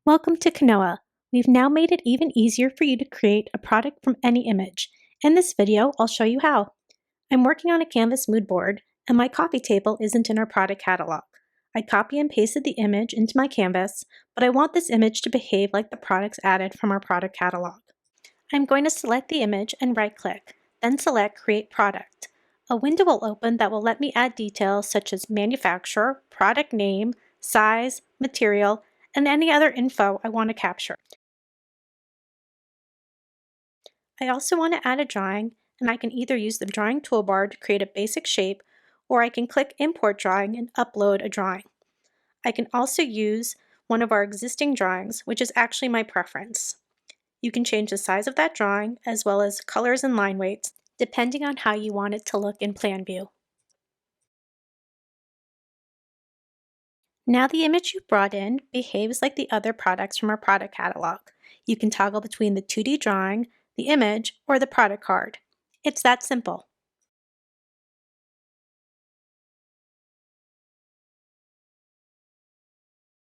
Welcome to Canoa. We've now made it even easier for you to create a product from any image. In this video, I'll show you how. I'm working on a canvas mood board, and my coffee table isn't in our product catalog. I copy and pasted the image into my canvas, but I want this image to behave like the products added from our product catalog. I'm going to select the image and right-click, then select Create Product. A window will open that will let me add details such as manufacturer, product name, size, material, and any other info I want to capture. I also want to add a drawing, and I can either use the drawing toolbar to create a basic shape, or I can click Import Drawing and upload a drawing. I can also use one of our existing drawings, which is actually my preference. You can change the size of that drawing as well as colors and line weights, depending on how you want it to look in plan view. Now the image you've brought in behaves like the other products from our product catalog. You can toggle between the 2D drawing, the image, or the product card. It's that simple.